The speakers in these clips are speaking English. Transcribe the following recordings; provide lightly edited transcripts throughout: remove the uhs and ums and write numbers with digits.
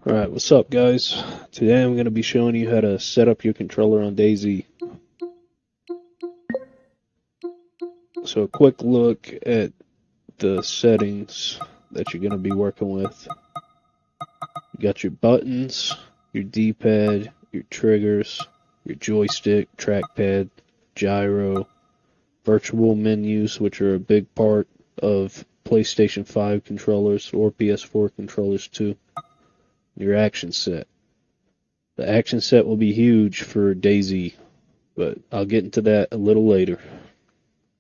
Alright, what's up guys? Today I'm going to be showing you how to set up your controller on Dayz. So a quick look at the settings that you're going to be working with. You got your buttons, your D-pad, your triggers, your joystick, trackpad, gyro, virtual menus, which are a big part of PlayStation 5 controllers or PS4 controllers too. Your action set. The action set will be huge for Dayz, but I'll get into that a little later.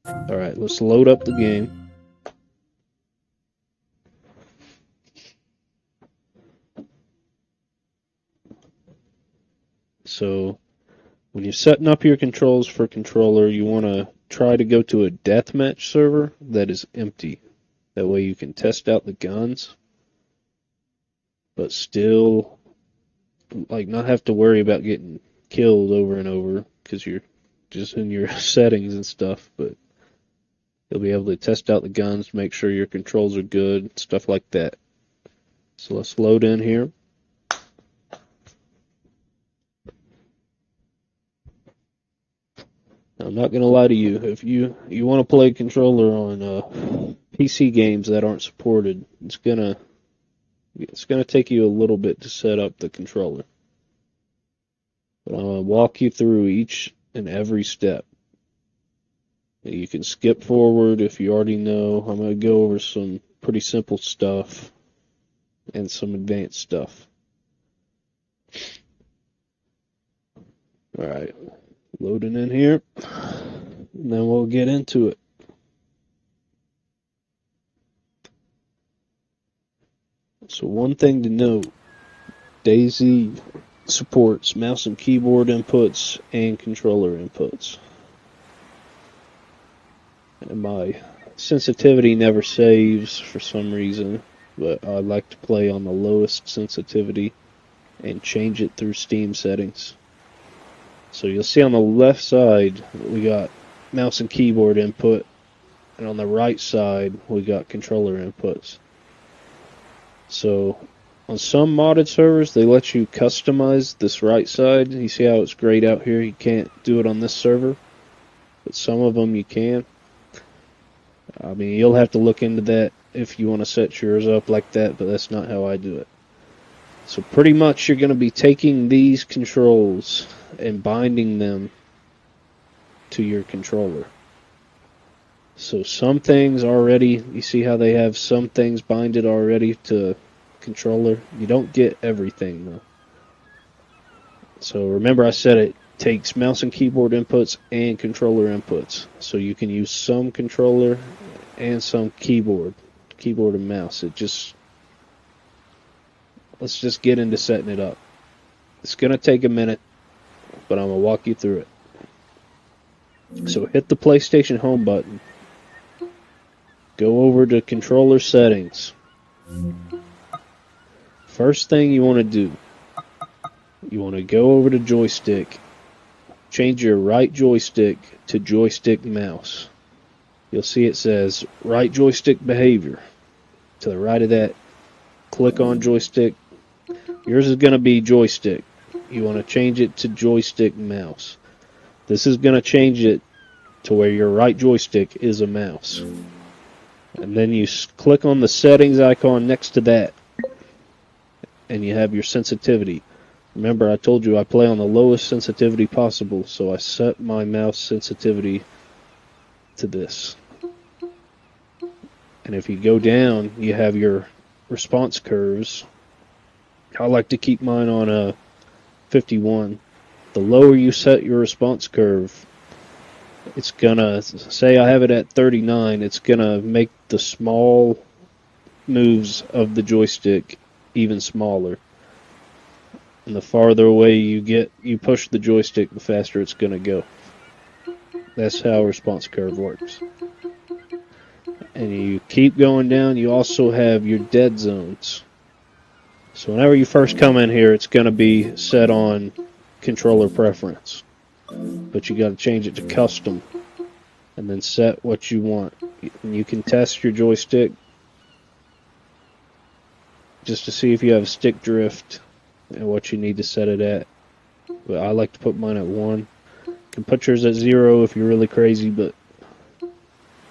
Alright, let's load up the game. So, when you're setting up your controls for controller, you want to try to go to a deathmatch server that is empty. That way you can test out the guns, but still not have to worry about getting killed over and over because you're just in your settings and stuff, but you'll be able to test out the guns, make sure your controls are good, stuff like that. So let's load in here. Now, I'm not going to lie to you. If you want to play controller on PC games that aren't supported, it's gonna take you a little bit to set up the controller. But I'm going to walk you through each and every step. You can skip forward if you already know. I'm going to go over some pretty simple stuff and some advanced stuff. Alright, loading in here, and then we'll get into it. So one thing to note, Dayz supports mouse and keyboard inputs and controller inputs. And my sensitivity never saves for some reason, but I like to play on the lowest sensitivity and change it through Steam settings. So you'll see on the left side we got mouse and keyboard input, and on the right side we got controller inputs. So on some modded servers they let you customize this right side. You see how it's grayed out here? You can't do it on this server, but some of them you can. I mean, you'll have to look into that if you want to set yours up like that, but that's not how I do it. So pretty much you're going to be taking these controls and binding them to your controller. So some things already, you see how they have some things binded already to controller? You don't get everything though. So remember I said it takes mouse and keyboard inputs and controller inputs. So you can use some controller and some keyboard and mouse. Let's just get into setting it up. It's going to take a minute, but I'm going to walk you through it. So hit the PlayStation Home button. Go over to controller settings. First thing you want to do, you want to go over to joystick. Change your right joystick to joystick mouse. You'll see it says right joystick behavior. To the right of that, click on joystick. Yours is going to be joystick. You want to change it to joystick mouse. This is going to change it to where your right joystick is a mouse. And then you click on the settings icon next to that, and you have your sensitivity. Remember, I told you I play on the lowest sensitivity possible, so I set my mouse sensitivity to this. And if you go down, you have your response curves. I like to keep mine on a 51. The lower you set your response curve, it's gonna, say I have it at 39, it's gonna make the small moves of the joystick even smaller. And the farther away you push the joystick, the faster it's gonna go. That's how a response curve works. And you keep going down, you also have your dead zones. So whenever you first come in here, it's going to be set on controller preference. But you got to change it to custom and then set what you want. And you can test your joystick just to see if you have stick drift and what you need to set it at. But I like to put mine at 1. You can put yours at 0 if you're really crazy, but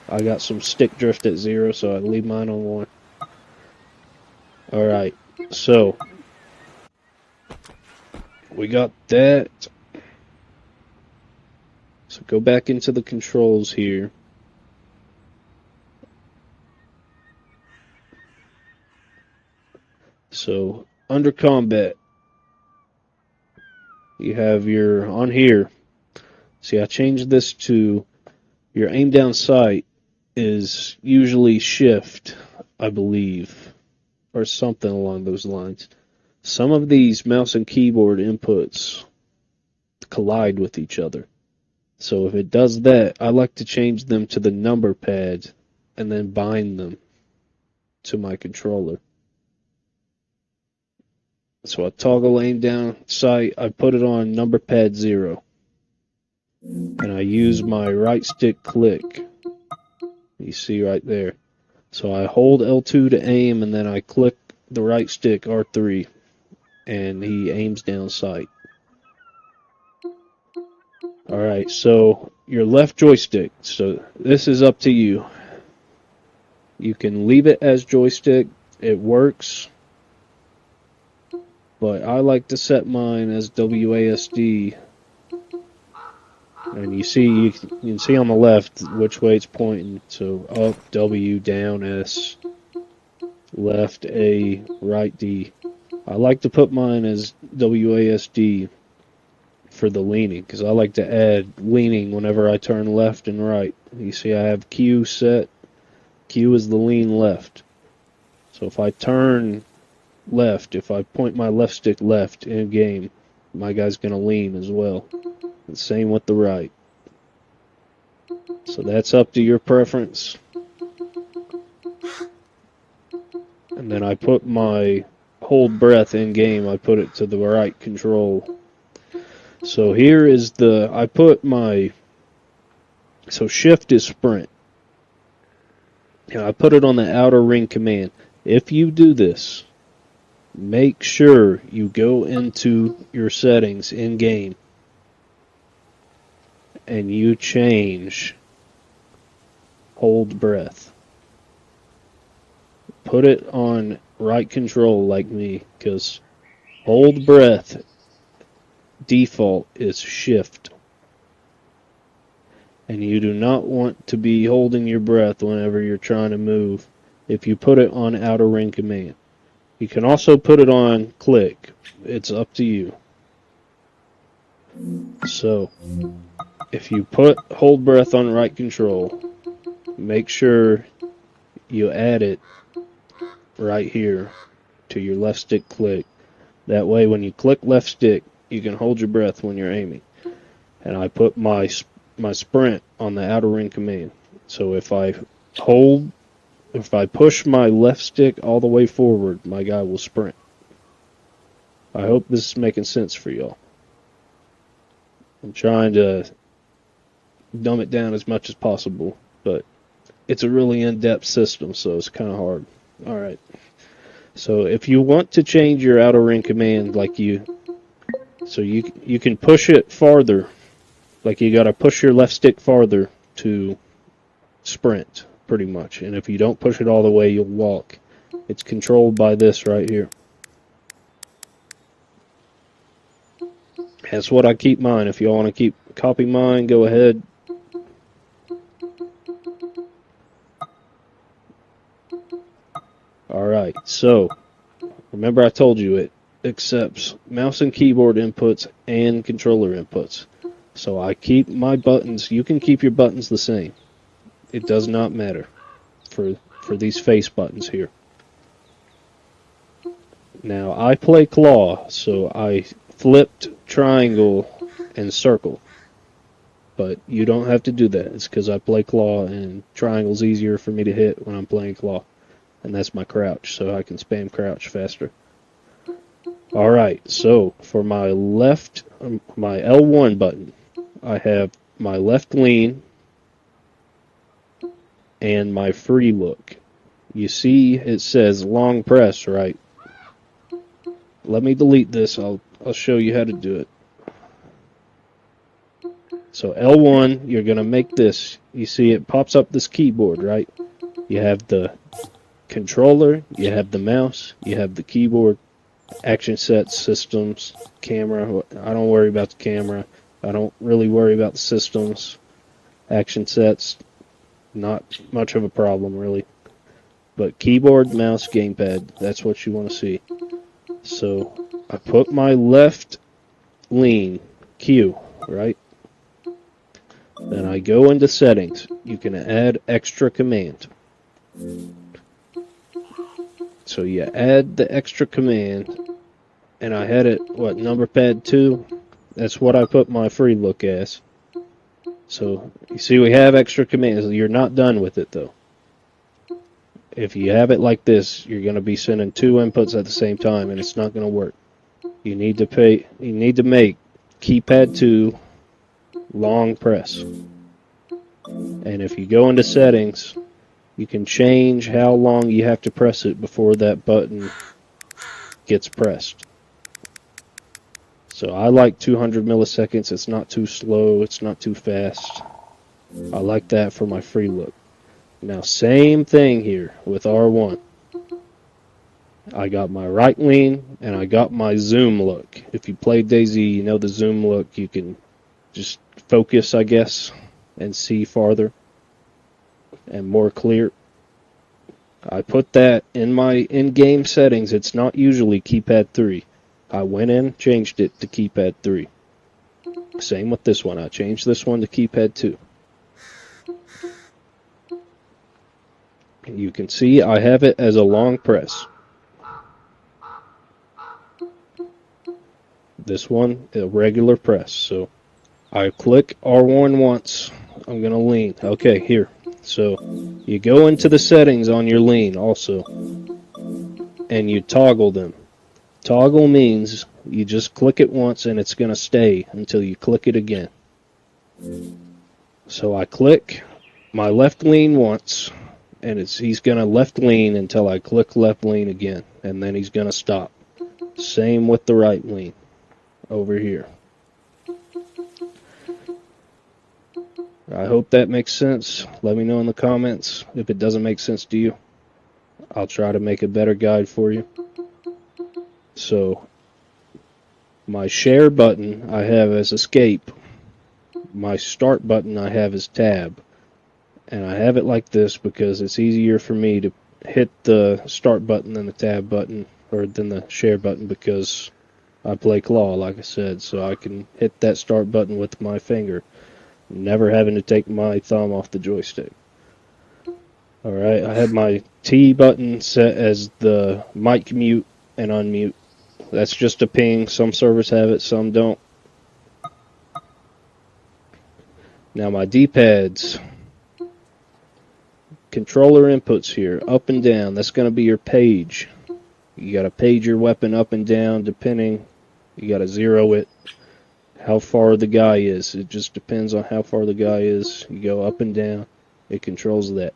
I got some stick drift at 0, so I leave mine on 1. Alright, so we got that. So go back into the controls here. So under combat, you have your, on here, see I changed this to your aim down sight is usually shift, I believe, or something along those lines. Some of these mouse and keyboard inputs collide with each other. So if it does that, I like to change them to the number pad and then bind them to my controller. So I toggle aim down sight, I put it on number pad 0. And I use my right stick click. You see right there. So I hold L2 to aim and then I click the right stick R3 and he aims down sight. Alright, so your left joystick. So this is up to you. You can leave it as joystick. It works. But I like to set mine as WASD. And you can see on the left which way it's pointing. So up W, down S, left A, right D. I like to put mine as WASD for the leaning, because I like to add leaning whenever I turn left and right. You see I have Q set. Q is the lean left. So if I turn left, if I point my left stick left in game, my guy's going to lean as well. And same with the right. So that's up to your preference. And then I put my hold breath in game, I put it to the right control. So here is I put my, so shift is sprint. And I put it on the outer ring command. If you do this, make sure you go into your settings in game and you change hold breath. Put it on right control like me, because hold breath default is shift. And you do not want to be holding your breath whenever you're trying to move if you put it on outer ring command. You can also put it on click. It's up to you. So, if you put hold breath on right control, make sure you add it right here to your left stick click. That way when you click left stick, you can hold your breath when you're aiming. And I put my sprint on the outer ring command. So if I push my left stick all the way forward, my guy will sprint. I hope this is making sense for y'all. I'm trying to dumb it down as much as possible, but it's a really in-depth system, so it's kind of hard. Alright. So if you want to change your outer ring command, so you can push it farther. Like you got to push your left stick farther to sprint, pretty much. And if you don't push it all the way, you'll walk. It's controlled by this right here. That's what I keep mine. If y'all want to copy mine, go ahead. Alright, so remember I told you it accepts mouse and keyboard inputs and controller inputs. So I keep my buttons, you can keep your buttons the same. It does not matter for these face buttons here. Now I play claw, so I flipped triangle and circle. But you don't have to do that. It's because I play claw and triangle's easier for me to hit when I'm playing claw. And that's my crouch, so I can spam crouch faster. Alright, so for my left, my L1 button, I have my left lean and my free look. You see it says long press, right? let me delete this. I'll show you how to do it. So L1, you're going to make this. You see it pops up this keyboard, right? You have the controller, you have the mouse, you have the keyboard, action sets, systems, camera. I don't worry about the camera. I don't really worry about the systems. Action sets, not much of a problem really. But keyboard, mouse, gamepad, that's what you want to see. So I put my left lean Q, right? Then I go into settings. You can add extra command. So you add the extra command, and I had it, what, number pad 2? That's what I put my free look as. So you see we have extra commands. You're not done with it though. If you have it like this, you're going to be sending 2 inputs at the same time, and it's not going to work. You need to make keypad 2 long press. And if you go into settings, you can change how long you have to press it before that button gets pressed. So I like 200 milliseconds. It's not too slow. It's not too fast. I like that for my free look. Now same thing here with R1. I got my right lean and I got my zoom look. If you play DayZ, you know the zoom look. You can just focus, I guess, and see farther and more clear. I put that in my in-game settings. It's not usually keypad 3. I went in, changed it to keypad 3. Same with this one. I changed this one to keypad 2. You can see I have it as a long press. This one, a regular press. So I click R1 once. I'm going to lean. Okay, here. So you go into the settings on your lean also, and you toggle them. Toggle means you just click it once and it's going to stay until you click it again. So I click my left lean once, and he's going to left lean until I click left lean again, and then he's going to stop. Same with the right lean over here. I hope that makes sense. Let me know in the comments if it doesn't make sense to you. I'll try to make a better guide for you. So my share button I have as escape. My start button I have as tab. And I have it like this because it's easier for me to hit the start button than the tab button, or than the share button, because I play claw, like I said, so I can hit that start button with my finger, never having to take my thumb off the joystick. Alright, I have my T button set as the mic mute and unmute. That's just a ping. Some servers have it, some don't. Now my D-pads. Controller inputs here, up and down. That's going to be your page. You got to page your weapon up and down depending. You got to zero it. How far the guy is. It just depends on how far the guy is. You go up and down. It controls that.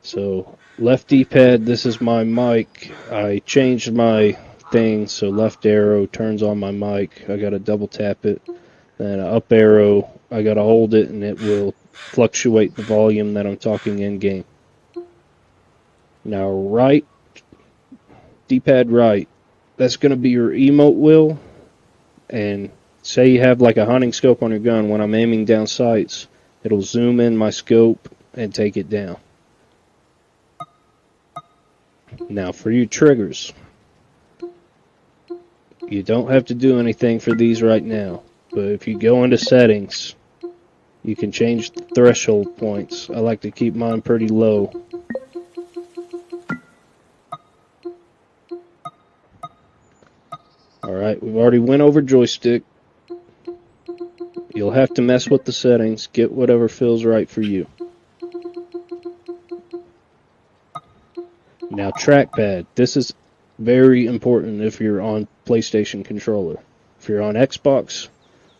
So left D-pad, this is my mic. I changed my thing so left arrow turns on my mic. I got to double tap it. Then up arrow, I got to hold it and it will fluctuate the volume that I'm talking in game. Now right, D-pad right, that's going to be your emote wheel. And say you have like a hunting scope on your gun, when I'm aiming down sights, it'll zoom in my scope and take it down. Now for you triggers, you don't have to do anything for these right now, but if you go into settings, you can change the threshold points. I like to keep mine pretty low. Alright, we've already went over joystick. You'll have to mess with the settings, get whatever feels right for you. Now trackpad, this is very important if you're on PlayStation controller. If you're on Xbox,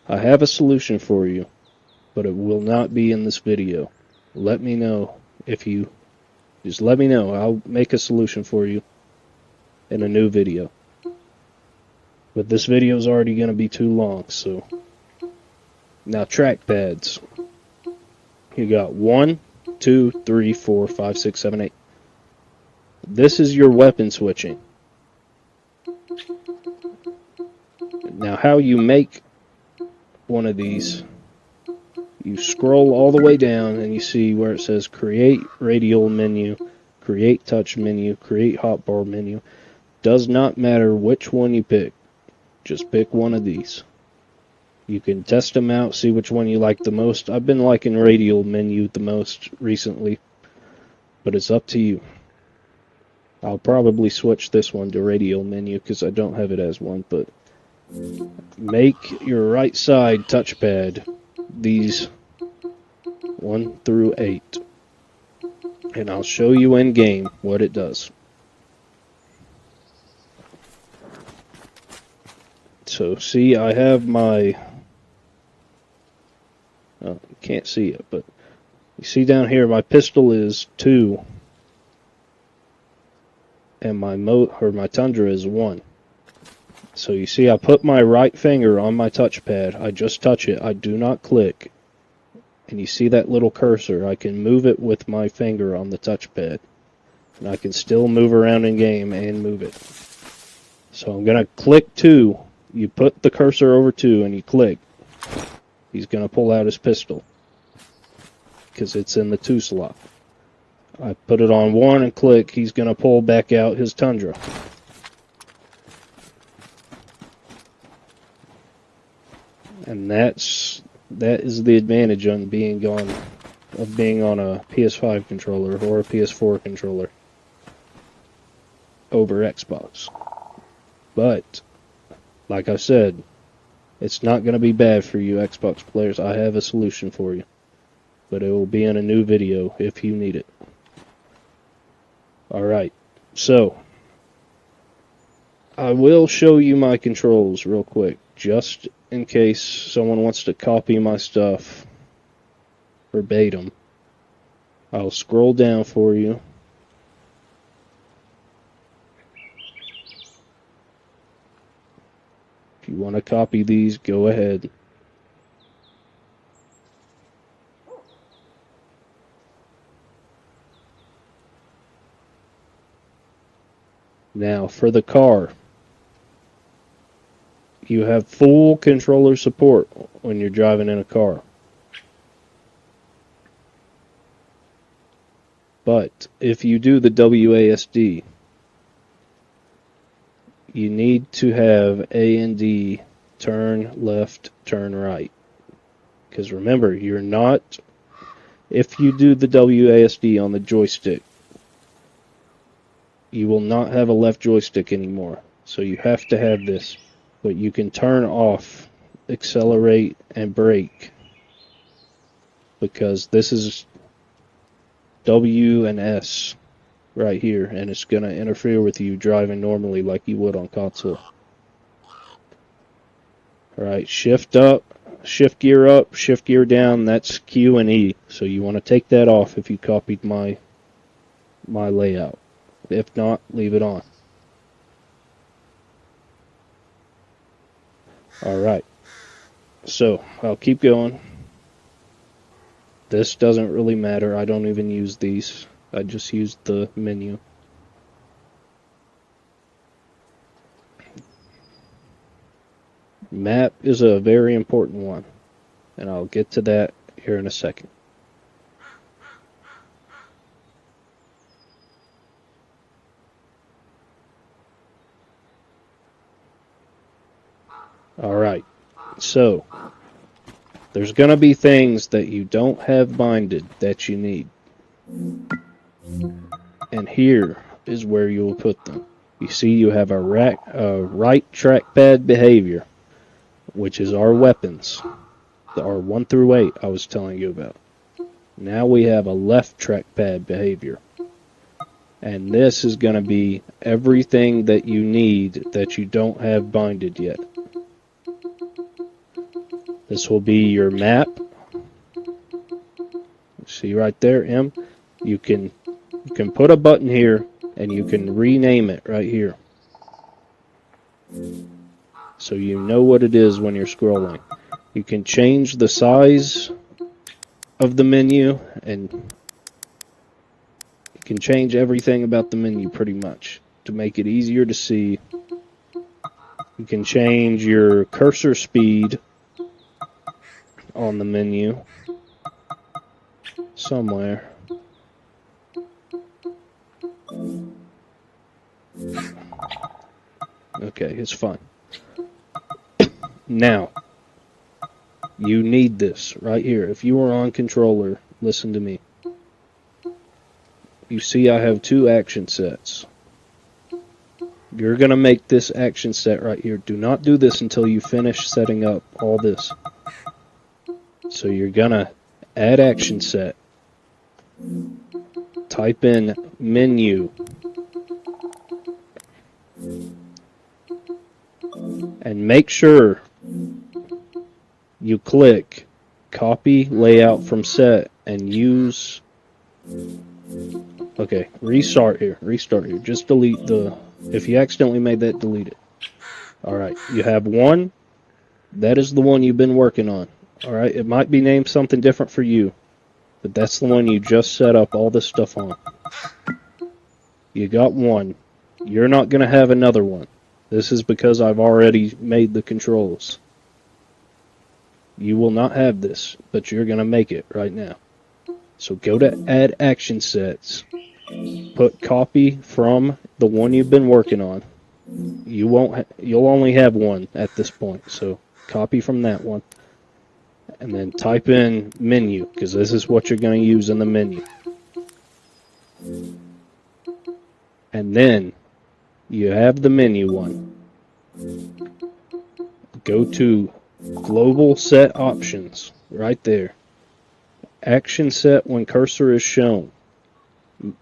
I have a solution for you, but it will not be in this video. Let me know if you, just let me know. I'll make a solution for you in a new video. But this video is already going to be too long, so. Now trackpads. You got 1, 2, 3, 4, 5, 6, 7, 8. This is your weapon switching. Now how you make one of these, you scroll all the way down and you see where it says create radial menu, create touch menu, create hotbar menu. Does not matter which one you pick. Just pick one of these. You can test them out, see which one you like the most. I've been liking radial menu the most recently, but it's up to you. I'll probably switch this one to radial menu because I don't have it as one, but make your right side touchpad these 1 through 8, and I'll show you in game what it does. So see, I have my, you can't see it, but you see down here my pistol is 2 and my Tundra is 1. So you see I put my right finger on my touchpad, I just touch it, I do not click, and you see that little cursor, I can move it with my finger on the touchpad, and I can still move around in game and move it. So I'm going to click 2, you put the cursor over 2 and you click, he's going to pull out his pistol, because it's in the 2 slot. I put it on 1 and click, he's going to pull back out his Tundra. And that is the advantage on being on a PS5 controller or a PS4 controller over Xbox. But like I said, it's not going to be bad for you Xbox players. I have a solution for you, but it will be in a new video if you need it. Alright, so I will show you my controls real quick, just in case someone wants to copy my stuff verbatim. I'll scroll down for you. If you want to copy these, go ahead. Now, for the car, you have full controller support when you're driving in a car. But if you do the WASD, you need to have A and D, turn left, turn right. Because remember, you're not, if you do the WASD on the joystick, you will not have a left joystick anymore. So you have to have this. But you can turn off, accelerate, and brake. Because this is W and S right here, and it's going to interfere with you driving normally like you would on console. Alright, shift up, shift gear down, that's Q and E. So you want to take that off if you copied my layout. If not, leave it on. Alright, so I'll keep going. This doesn't really matter, I don't even use these. I just use the menu. Map is a very important one, and I'll get to that here in a second. Alright, so there's going to be things that you don't have binded that you need. And here is where you will put them. You see you have a right trackpad behavior, which is our weapons. Our 1 through 8 I was telling you about. Now we have a left trackpad behavior. And this is going to be everything that you need that you don't have binded yet. This will be your map. See right there, M? You can put a button here and you can rename it right here. so you know what it is when you're scrolling. You can change the size of the menu, and you can change everything about the menu pretty much to make it easier to see. You can change your cursor speed on the menu somewhere. Okay, it's fine. Now, you need this right here. If you are on controller, listen to me. You see I have 2 action sets. You're going to make this action set right here. Do not do this until you finish setting up all this. So you're going to add action set. Type in menu. And make sure you click copy layout from set and use. Okay, restart here. Just delete the. If you accidentally made that, delete it. Alright, you have 1. That is the one you've been working on. Alright, it might be named something different for you, but that's the one you just set up all this stuff on. You got 1. You're not going to have another one. This is because I've already made the controls. You will not have this, but you're going to make it right now. So go to add action sets. Put copy from the one you've been working on. You'll only have 1 at this point, so copy from that one. And then type in menu, because this is what you're going to use in the menu. And then you have the menu one. Go to global set options right there. Action set when cursor is shown.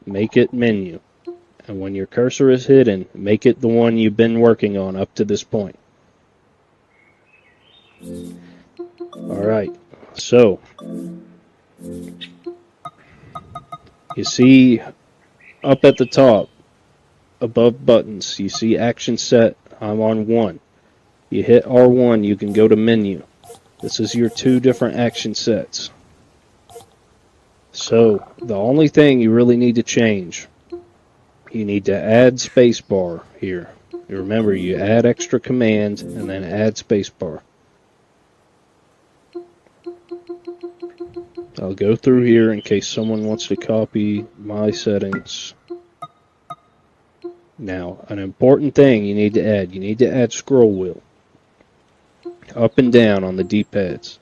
Make it menu. And when your cursor is hidden, make it the one you've been working on up to this point. Alright, so you see up at the top, above buttons, you see action set. I'm on 1. You hit R1, you can go to menu. This is your 2 different action sets. So the only thing you really need to change, you need to add spacebar here. You remember, you add extra command and then add spacebar. I'll go through here in case someone wants to copy my settings. Now, an important thing you need to add scroll wheel. Up and down on the D-pads.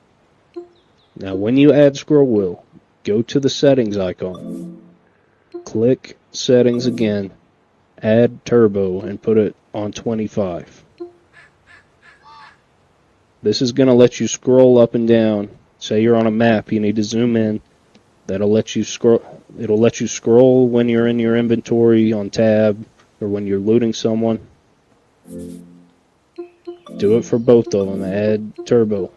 Now, when you add scroll wheel, go to the settings icon. Click settings again. Add turbo and put it on 25. This is going to let you scroll up and down. Say you're on a map, you need to zoom in. That'll let you scroll. It'll let you scroll when you're in your inventory on tab or when you're looting someone. Do it for both of them. Add turbo.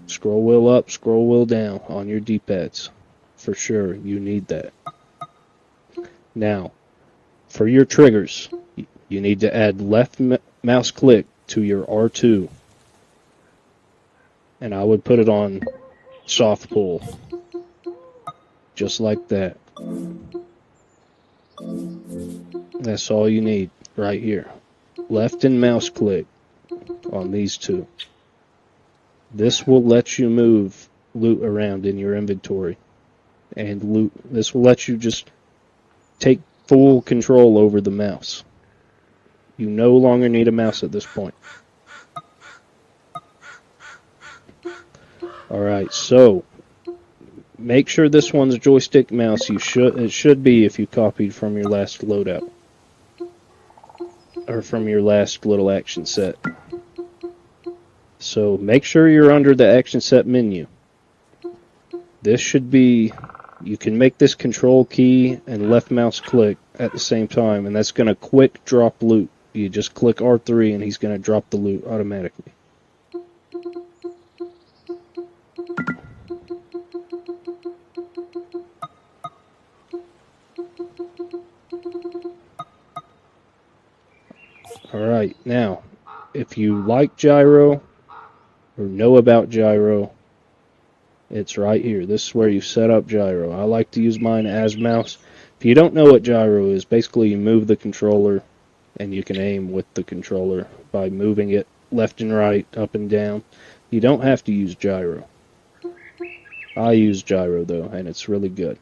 Scroll wheel up, scroll wheel down on your D-pads. For sure, you need that. Now, for your triggers, you need to add left mouse click to your R2. And I would put it on soft pull. Just like that. That's all you need right here. Left and mouse click on these 2. This will let you move loot around in your inventory. And loot. This will let you just take full control over the mouse. You no longer need a mouse at this point. Alright, so make sure this one's a joystick mouse. It should be if you copied from your last loadout. Or from your last little action set. So make sure you're under the action set menu. This should be, you can make this control key and left mouse click at the same time, and that's going to quick drop loot. You just click R3 and he's going to drop the loot automatically. Alright, now, if you like gyro or know about gyro, it's right here. This is where you set up gyro. I like to use mine as mouse. If you don't know what gyro is, basically you move the controller and you can aim with the controller by moving it left and right, up and down. You don't have to use gyro. I use gyro though, and it's really good.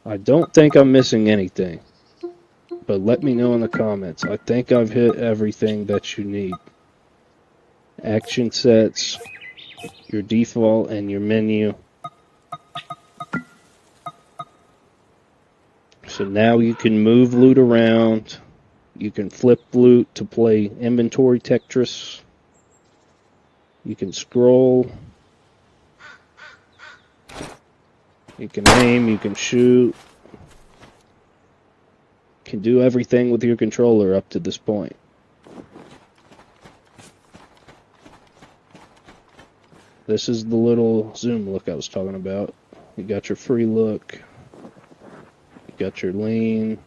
I don't think I'm missing anything, but let me know in the comments. I think I've hit everything that you need. Action sets, your default, and your menu. So now you can move loot around. You can flip loot to play inventory Tetris. You can scroll. You can aim, you can shoot. You can do everything with your controller up to this point. This is the little zoom look I was talking about. You got your free look. You got your lean.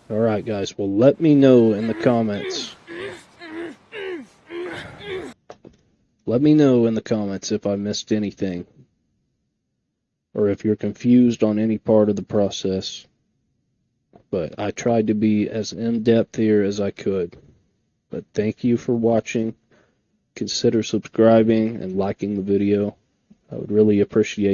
Alright guys, well let me know in the comments. Let me know in the comments if I missed anything, or if you're confused on any part of the process. But I tried to be as in-depth here as I could. But thank you for watching. Consider subscribing and liking the video. I would really appreciate